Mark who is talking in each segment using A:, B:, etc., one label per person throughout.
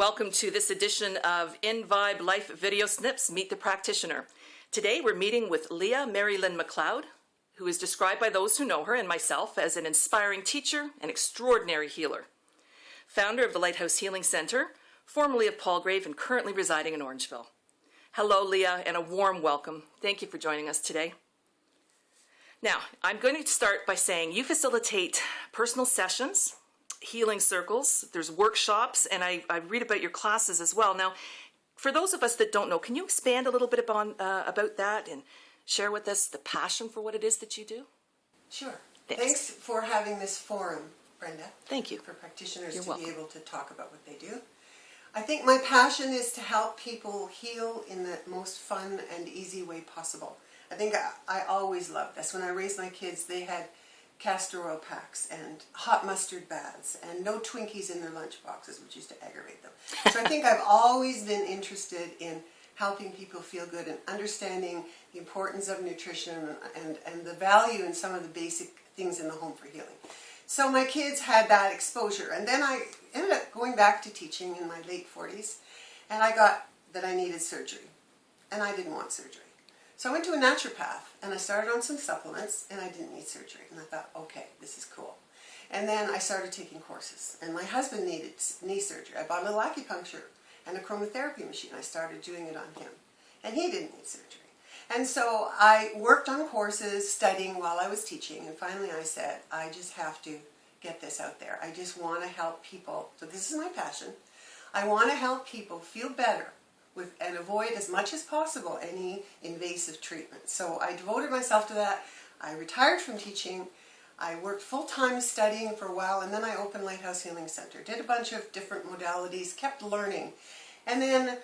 A: welcome to this edition of In Vibe Life Video Snips, Meet the Practitioner. Today we're meeting with Leah Lynne MacLeod, who is described by those who know her and myself as an inspiring teacher and extraordinary healer. Founder of the Lighthouse Healing Center, formerly of Palgrave and currently residing in Orangeville. Hello, Leah, and a warm welcome. Thank you for joining us today. Now, I'm going to start by saying you facilitate personal sessions, healing circles, there's workshops, and I read about your classes as well. Now, for those of us that don't know, can you expand a little bit about that and share with us the passion for what it is that you do?
B: Sure. Thanks for having this forum, Brenda.
A: Thank you.
B: For practitioners
A: You're
B: to
A: welcome.
B: be able to talk about what they do. I think my passion is to help people heal in the most fun and easy way possible. I think I always loved this. When I raised my kids, they had castor oil packs and hot mustard baths and no Twinkies in their lunch boxes, which used to aggravate them. So I think I've always been interested in helping people feel good and understanding the importance of nutrition and the value in some of the basic things in the home for healing. So my kids had that exposure, and then I ended up going back to teaching in my late 40s, and I got that I needed surgery, and I didn't want surgery. So I went to a naturopath, and I started on some supplements, and I didn't need surgery. And I thought, okay, this is cool. And then I started taking courses, and my husband needed knee surgery. I bought a little acupuncture and a chromotherapy machine. I started doing it on him, and he didn't need surgery. And so I worked on courses, studying while I was teaching, and finally I said, I just have to get this out there. I just want to help people. So this is my passion. I want to help people feel better and avoid as much as possible any invasive treatment. So I devoted myself to that. I retired from teaching. I worked full-time studying for a while, and then I opened Lighthouse Healing Center. Did a bunch of different modalities, kept learning. And then,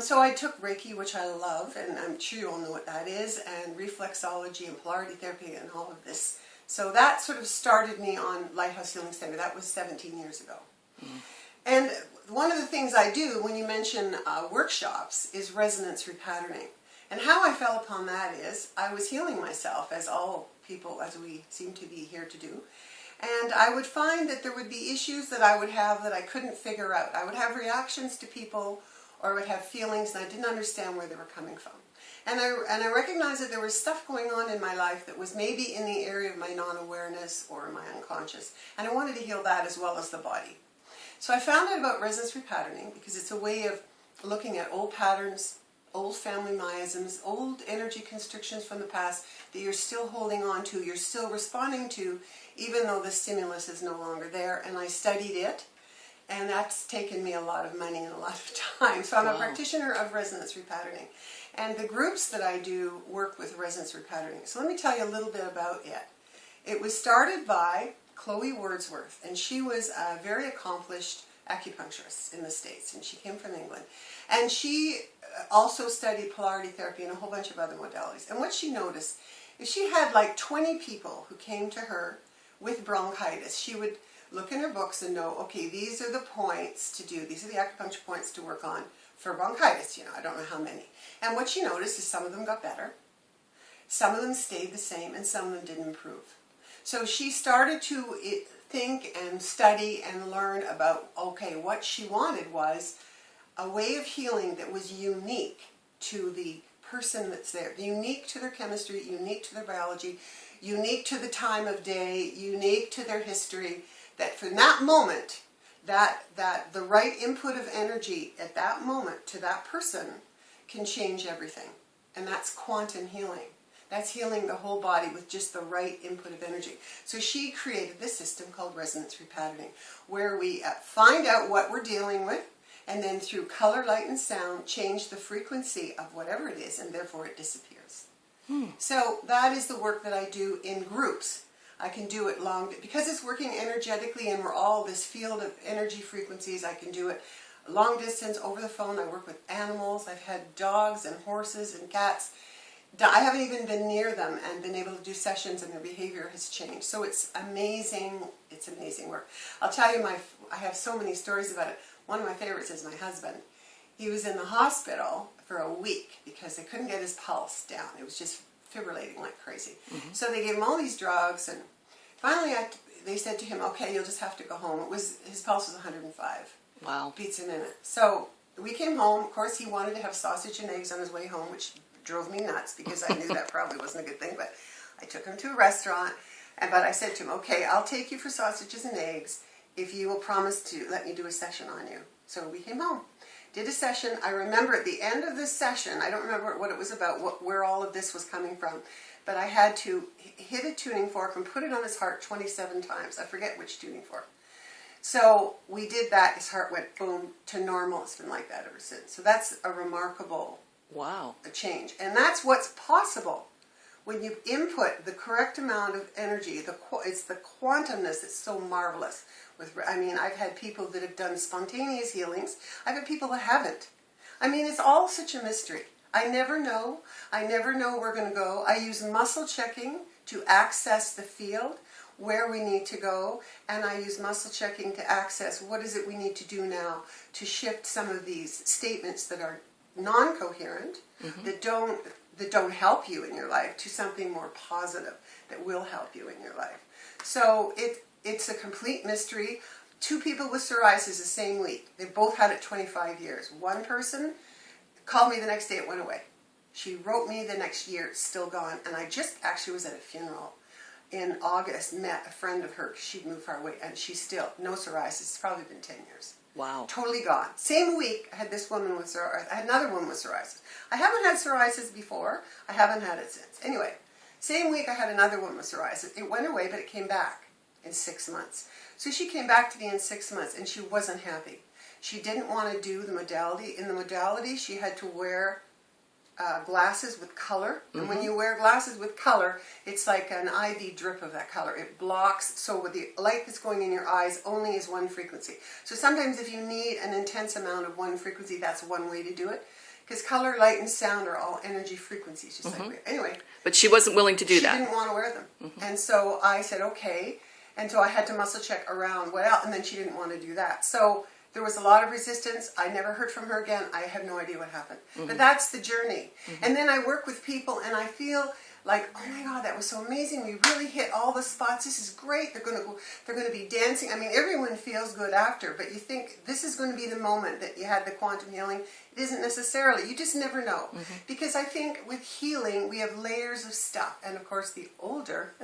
B: so I took Reiki, which I love, and I'm sure you all know what that is, and reflexology and polarity therapy and all of this. So that sort of started me on Lighthouse Healing Center. That was 17 years ago. Mm. And one of the things I do when you mention workshops is resonance repatterning. And how I fell upon that is I was healing myself, as all people, as we seem to be here to do. And I would find that there would be issues that I would have that I couldn't figure out. I would have reactions to people, or I would have feelings, and I didn't understand where they were coming from. And I recognized that there was stuff going on in my life that was maybe in the area of my non-awareness or my unconscious. And I wanted to heal that as well as the body. So I found out about resonance repatterning because it's a way of looking at old patterns, old family miasms, old energy constrictions from the past that you're still holding on to, you're still responding to, even though the stimulus is no longer there. And I studied it, and that's taken me a lot of money and a lot of time. So I'm a practitioner of resonance repatterning. And the groups that I do work with resonance repatterning. So let me tell you a little bit about it. It was started by Chloe Wordsworth, and she was a very accomplished acupuncturist in the States, and she came from England. And she also studied polarity therapy and a whole bunch of other modalities. And what she noticed is she had like 20 people who came to her with bronchitis. She would look in her books and know, okay, these are the points to do, these are the acupuncture points to work on for bronchitis. You know, I don't know how many. And what she noticed is some of them got better, some of them stayed the same, and some of them didn't improve. So she started to think and study and learn about, okay, what she wanted was a way of healing that was unique to the person that's there, unique to their chemistry, unique to their biology, unique to the time of day, unique to their history, that for that moment, that the right input of energy at that moment to that person can change everything. And that's quantum healing. That's healing the whole body with just the right input of energy. So she created this system called resonance repatterning, where we find out what we're dealing with, and then through color, light, and sound, change the frequency of whatever it is, and therefore it disappears. So that is the work that I do in groups. I can do it long, because it's working energetically, and we're all this field of energy frequencies. I can do it long distance, over the phone. I work with animals. I've had dogs and horses and cats. I haven't even been near them and been able to do sessions, and their behavior has changed. So it's amazing. It's amazing work. I'll tell you, I have so many stories about it. One of my favorites is my husband. He was in the hospital for a week because they couldn't get his pulse down. It was just fibrillating like crazy. Mm-hmm. So they gave him all these drugs, and finally they said to him, okay, you'll just have to go home. His pulse was 105.
A: Wow.
B: Pizza minute. So we came home. Of course, he wanted to have sausage and eggs on his way home, which drove me nuts because I knew that probably wasn't a good thing. But I took him to a restaurant, but I said to him, okay, I'll take you for sausages and eggs if you will promise to let me do a session on you. So we came home, did a session. I remember at the end of this session, I don't remember what it was about, where all of this was coming from, but I had to hit a tuning fork and put it on his heart 27 times. I forget which tuning fork. So we did that. His heart went boom to normal. It's been like that ever since. So that's a remarkable change. And that's what's possible when you input the correct amount of energy. It's the quantumness that's so marvelous. I've had people that have done spontaneous healings. I've had people that haven't. It's all such a mystery. I never know. I never know where we're going to go. I use muscle checking to access the field where we need to go, and I use muscle checking to access what is it we need to do now to shift some of these statements that are non-coherent, that don't help you in your life, to something more positive that will help you in your life. So it's a complete mystery. 2 people with psoriasis the same week. They both had it 25 years. One person called me the next day, it went away. She wrote me the next year, it's still gone. And I just actually was at a funeral in August, met a friend of hers. She'd moved far away, and she's still, no psoriasis. It's probably been 10 years.
A: Wow.
B: Totally gone. Same week, I had this woman with psoriasis. I had another woman with psoriasis. I haven't had psoriasis before. I haven't had it since. Anyway, same week I had another woman with psoriasis. It went away, but it came back in 6 months. So she came back to me in 6 months, and she wasn't happy. She didn't want to do the modality. In the modality, she had to wear glasses with color. And when you wear glasses with color, it's like an IV drip of that color. It blocks, so with the light that's going in your eyes only is one frequency. So sometimes if you need an intense amount of one frequency, that's one way to do it. Because color, light, and sound are all energy frequencies, just like we. Anyway.
A: But she wasn't willing to do that.
B: She didn't want to wear them. And so I said, okay. And so I had to muscle check around what else, and then she didn't want to do that. So there was a lot of resistance. I never heard from her again. I have no idea what happened. But that's the journey. And then I work with people, and I feel like, oh my God, that was so amazing. We really hit all the spots. This is great. They're going to be dancing. Everyone feels good after, but you think this is going to be the moment that you had the quantum healing. It isn't necessarily. You just never know. Because I think with healing, we have layers of stuff. And of course, the older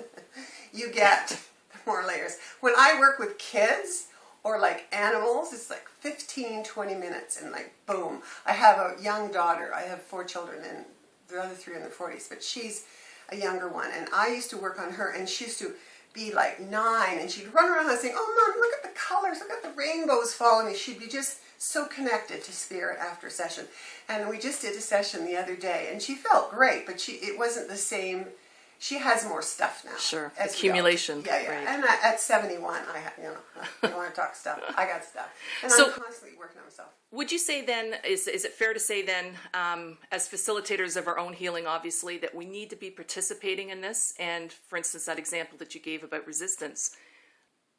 B: you get, the more layers. When I work with kids, or like animals, it's like 15, 20 minutes and like boom. I have a young daughter. I have 4 children and the other 3 in their 40s, but she's a younger one. And I used to work on her, and she used to be like 9, and she'd run around and saying, oh Mom, look at the colors, look at the rainbows following me. She'd be just so connected to spirit after a session. And we just did a session the other day, and she felt great, but it wasn't the same. She has more stuff now.
A: Sure, accumulation.
B: Yeah. Right. And at 71, you want to talk stuff, I got stuff. And I'm constantly working on myself.
A: Would you say then, is it fair to say then, as facilitators of our own healing, obviously, that we need to be participating in this? And for instance, that example that you gave about resistance,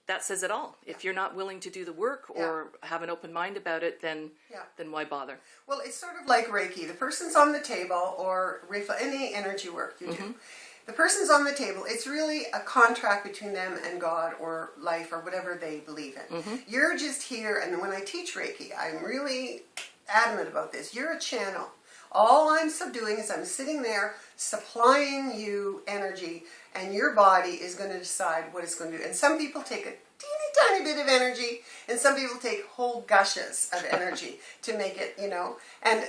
A: that says it all. If you're not willing to do the work or have an open mind about it, then why bother? Well, it's sort of like Reiki. The person's on the table, or any energy work you do. The person's on the table. It's really a contract between them and God or life or whatever they believe in. You're just here, and when I teach Reiki, I'm really adamant about this. You're a channel. All I'm doing is I'm sitting there supplying you energy, and your body is going to decide what it's going to do. And some people take a teeny tiny bit of energy, and some people take whole gushes of energy to make it, and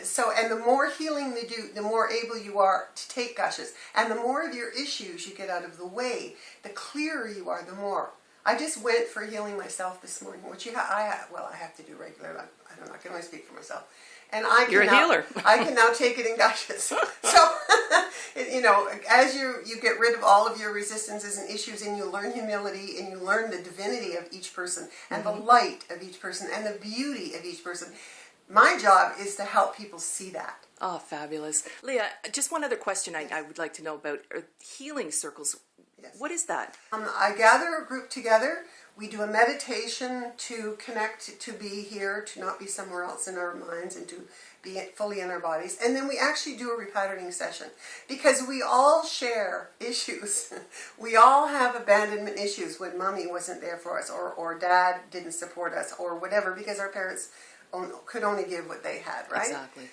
A: the more healing they do, the more able you are to take gushes, and the more of your issues you get out of the way, the clearer you are, the more. I just went for healing myself this morning, which I have to do regularly. I don't know, I can only speak for myself. And you're a healer. I can now take it in gushes. So, as you get rid of all of your resistances and issues, and you learn humility, and you learn the divinity of each person, and the light of each person, and the beauty of each person, my job is to help people see that. Oh, fabulous. Leah, just one other question I would like to know about healing circles. Yes. What is that? I gather a group together. We do a meditation to connect, to be here, to not be somewhere else in our minds, and to
B: be fully in our bodies. And then we actually do a repatterning session because we all share issues. We all have abandonment issues when mommy wasn't there for us, or dad didn't support us, or whatever, because our parents could only give what they had, right?
A: Exactly,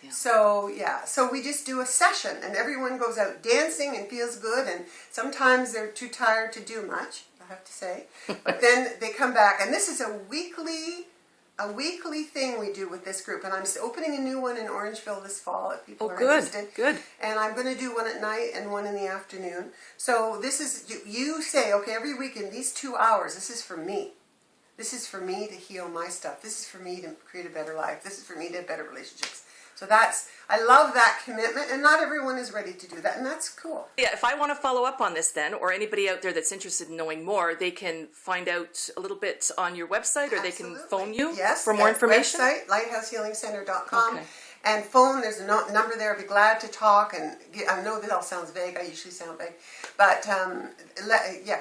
A: yeah.
B: So we just do a session, and everyone goes out dancing and feels good, and sometimes they're too tired to do much, I have to say, but then they come back, and this is a weekly thing we do with this group, and I'm opening a new one in Orangeville this fall if people are interested.
A: Good.
B: And I'm going to do one at night and one in the afternoon. So this is, you say, okay, every week in these 2 hours, this is for me. This is for me to heal my stuff. This is for me to create a better life. This is for me to have better relationships. So I love that commitment, and not everyone is ready to do that, and that's cool.
A: Yeah, if I want to follow up on this then, or anybody out there that's interested in knowing more, they can find out a little bit on your website, or they can phone you for more information?
B: Website, lighthousehealingcenter.com.
A: Okay.
B: And phone, there's a number there. I'd be glad to talk. And I know that all sounds vague. I usually sound vague. But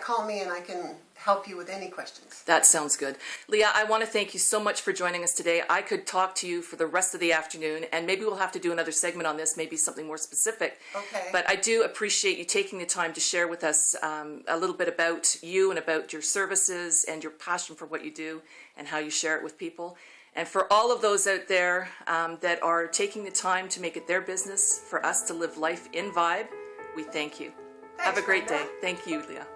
B: call me and I can help you with any questions.
A: That sounds good. Leah, I want to thank you so much for joining us today. I could talk to you for the rest of the afternoon, and maybe we'll have to do another segment on this, maybe something more specific.
B: Okay.
A: But I do appreciate you taking the time to share with us a little bit about you and about your services and your passion for what you do and how you share it with people. And for all of those out there that are taking the time to make it their business for us to live life in vibe, we thank you.
B: Thanks,
A: Have a great
B: Brenda.
A: day. Thank you, Leah.